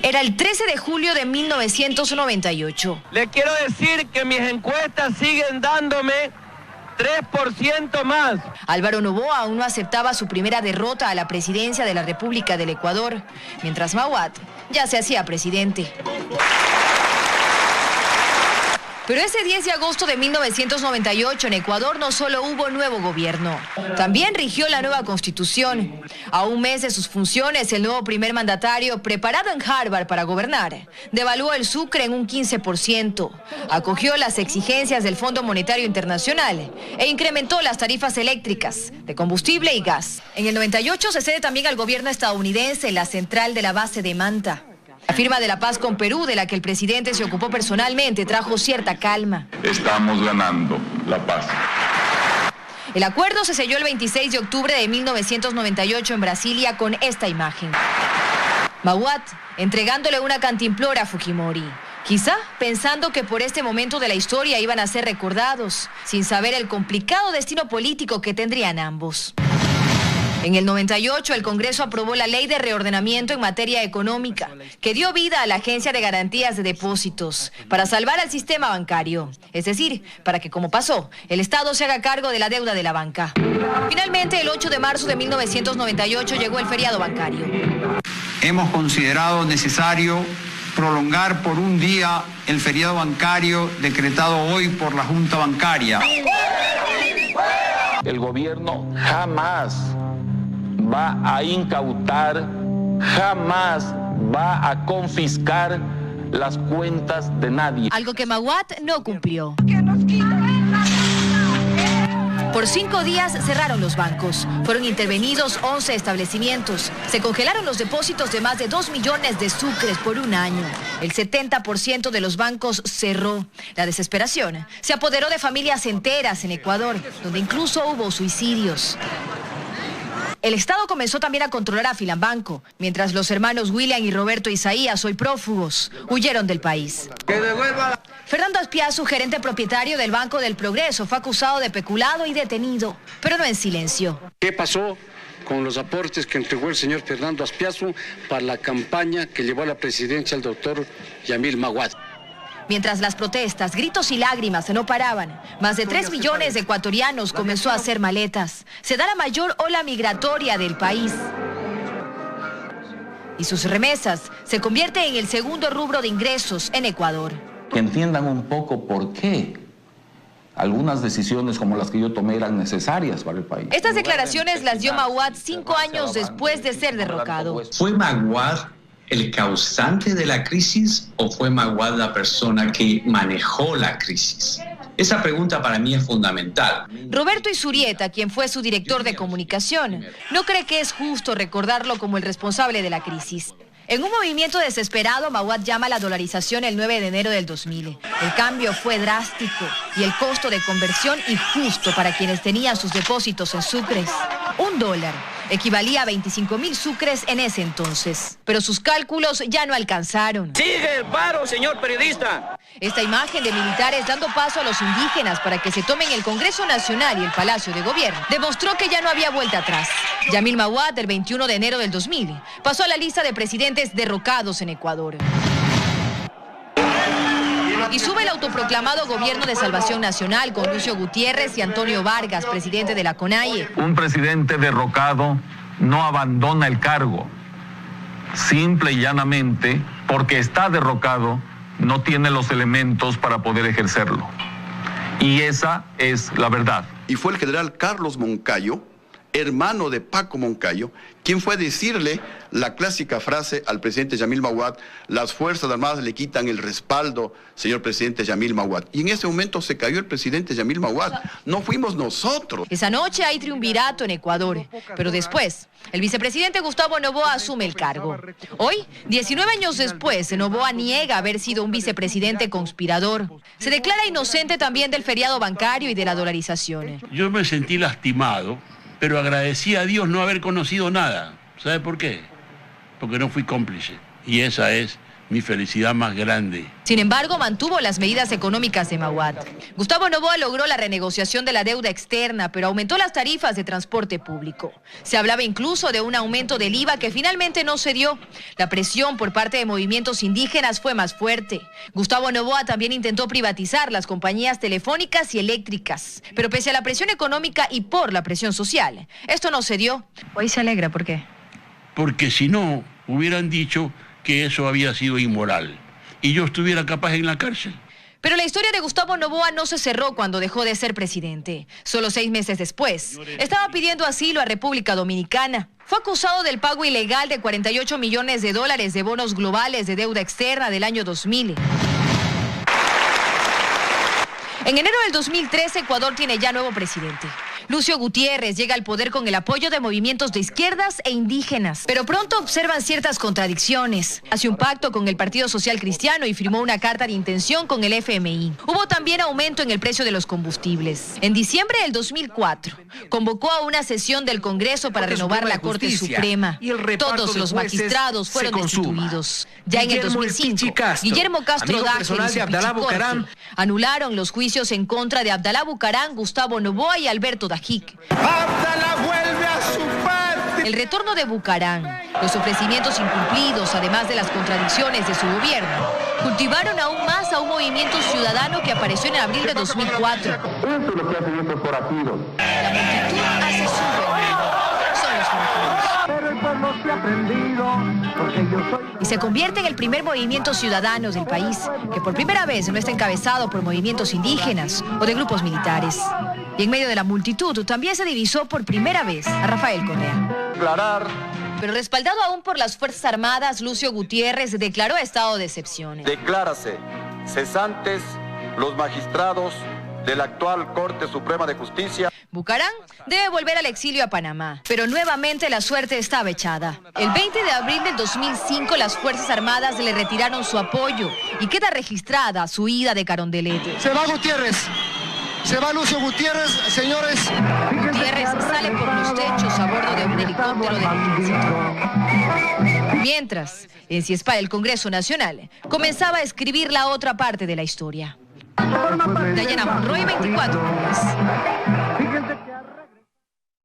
Era el 13 de julio de 1998. Le quiero decir que mis encuestas siguen dándome 3% más. Álvaro Noboa aún no aceptaba su primera derrota a la presidencia de la República del Ecuador, mientras Mahuad ya se hacía presidente. Pero ese 10 de agosto de 1998 en Ecuador no solo hubo nuevo gobierno, también rigió la nueva constitución. A un mes de sus funciones, el nuevo primer mandatario, preparado en Harvard para gobernar, devaluó el sucre en un 15%, acogió las exigencias del Fondo Monetario Internacional e incrementó las tarifas eléctricas, de combustible y gas. En el 98 se cede también al gobierno estadounidense la central de la base de Manta. La firma de la paz con Perú, de la que el presidente se ocupó personalmente, trajo cierta calma. Estamos ganando la paz. El acuerdo se selló el 26 de octubre de 1998 en Brasilia con esta imagen. Mahuad entregándole una cantimplora a Fujimori. Quizá pensando que por este momento de la historia iban a ser recordados, sin saber el complicado destino político que tendrían ambos. En el 98, el Congreso aprobó la Ley de Reordenamiento en materia económica, que dio vida a la Agencia de Garantías de Depósitos, para salvar al sistema bancario. Es decir, para que, como pasó, el Estado se haga cargo de la deuda de la banca. Finalmente, el 8 de marzo de 1998 llegó el feriado bancario. Hemos considerado necesario prolongar por un día el feriado bancario decretado hoy por la Junta Bancaria. El gobierno jamás va a incautar, jamás va a confiscar las cuentas de nadie. Algo que Mahuad no cumplió. Por 5 días cerraron los bancos. Fueron intervenidos 11 establecimientos. Se congelaron los depósitos de más de 2 millones de sucres por un año. El 70% de los bancos cerró. La desesperación se apoderó de familias enteras en Ecuador, donde incluso hubo suicidios. El Estado comenzó también a controlar a Filambanco, mientras los hermanos William y Roberto Isaías, hoy prófugos, huyeron del país. Fernando Aspiazu, gerente propietario del Banco del Progreso, fue acusado de peculado y detenido, pero no en silencio. ¿Qué pasó con los aportes que entregó el señor Fernando Aspiazu para la campaña que llevó a la presidencia al doctor Yamil Mahuad? Mientras las protestas, gritos y lágrimas no paraban, más de 3 millones de ecuatorianos comenzó a hacer maletas. Se da la mayor ola migratoria del país. Y sus remesas se convierten en el segundo rubro de ingresos en Ecuador. Que entiendan un poco por qué algunas decisiones como las que yo tomé eran necesarias para el país. Estas declaraciones las dio Mahuad 5 años después de ser derrocado. ¿Fue Mahuad el causante de la crisis o fue Mahuad la persona que manejó la crisis? Esa pregunta para mí es fundamental. Roberto Isurieta, quien fue su director de comunicación, no cree que es justo recordarlo como el responsable de la crisis. En un movimiento desesperado, Mahuad llama a la dolarización el 9 de enero del 2000. El cambio fue drástico y el costo de conversión injusto para quienes tenían sus depósitos en sucres. $1 equivalía a 25.000 sucres en ese entonces. Pero sus cálculos ya no alcanzaron. ¡Sigue el paro, señor periodista! Esta imagen de militares dando paso a los indígenas para que se tomen el Congreso Nacional y el Palacio de Gobierno demostró que ya no había vuelta atrás. Yamil Mahuad, el 21 de enero del 2000, pasó a la lista de presidentes derrocados en Ecuador. Y sube el autoproclamado Gobierno de Salvación Nacional con Lucio Gutiérrez y Antonio Vargas, presidente de la CONAIE. Un presidente derrocado no abandona el cargo, simple y llanamente porque está derrocado, no tiene los elementos para poder ejercerlo. Y esa es la verdad. Y fue el general Carlos Moncayo, hermano de Paco Moncayo, quien fue a decirle la clásica frase al presidente Yamil Mahuad: las Fuerzas Armadas le quitan el respaldo, señor presidente Yamil Mahuad. Y en ese momento se cayó el presidente Yamil Mahuad, no fuimos nosotros. Esa noche hay triunvirato en Ecuador, pero después, el vicepresidente Gustavo Noboa asume el cargo. Hoy, 19 años después, Noboa niega haber sido un vicepresidente conspirador. Se declara inocente también del feriado bancario y de la dolarización. Yo me sentí lastimado, pero agradecí a Dios no haber conocido nada. ¿Sabe por qué? Porque no fui cómplice. Y esa es mi felicidad más grande. Sin embargo, mantuvo las medidas económicas de Maguad. Gustavo Noboa logró la renegociación de la deuda externa, pero aumentó las tarifas de transporte público. Se hablaba incluso de un aumento del IVA que finalmente no se dio. La presión por parte de movimientos indígenas fue más fuerte. Gustavo Noboa también intentó privatizar las compañías telefónicas y eléctricas, pero pese a la presión económica y por la presión social, esto no se dio. Hoy se alegra, ¿por qué? Porque si no, hubieran dicho que eso había sido inmoral y yo estuviera capaz en la cárcel. Pero la historia de Gustavo Noboa no se cerró cuando dejó de ser presidente. Solo 6 meses después, estaba pidiendo asilo a República Dominicana. Fue acusado del pago ilegal de $48 millones de bonos globales de deuda externa del año 2000. En enero del 2013, Ecuador tiene ya nuevo presidente. Lucio Gutiérrez llega al poder con el apoyo de movimientos de izquierdas e indígenas, pero pronto observan ciertas contradicciones. Hace un pacto con el Partido Social Cristiano y firmó una carta de intención con el FMI. Hubo también aumento en el precio de los combustibles. En diciembre del 2004, convocó a una sesión del Congreso para renovar la Corte Suprema. Todos los magistrados fueron destituidos. Ya en el 2005, Guillermo Castro Dájer y su Pichicorte anularon los juicios en contra de Abdalá Bucaram, Gustavo Noboa y Alberto Dajic. Abdalá vuelve a su patria. El retorno de Bucaram, los ofrecimientos incumplidos, además de las contradicciones de su gobierno, cultivaron aún más a un movimiento ciudadano que apareció en abril de 2004. Eso es lo que hacen estos forajidos. La multitud hace su reunión. Son los forajidos. Pero el pueblo se ha aprendido, porque yo soy... Y se convierte en el primer movimiento ciudadano del país, que por primera vez no está encabezado por movimientos indígenas o de grupos militares. Y en medio de la multitud también se divisó por primera vez a Rafael Correa. Pero respaldado aún por las Fuerzas Armadas, Lucio Gutiérrez declaró estado de excepción. Declárase cesantes los magistrados de la actual Corte Suprema de Justicia. Bucaram debe volver al exilio a Panamá, pero nuevamente la suerte estaba echada. El 20 de abril del 2005 las Fuerzas Armadas le retiraron su apoyo y queda registrada su ida de Carondelet. Se va Gutiérrez. Se va Lucio Gutiérrez, señores. Gutiérrez sale por los techos a bordo de un helicóptero de emergencia. Mientras, en Ciespal, el Congreso Nacional comenzaba a escribir la otra parte de la historia. Dayana Monroy, 24 horas.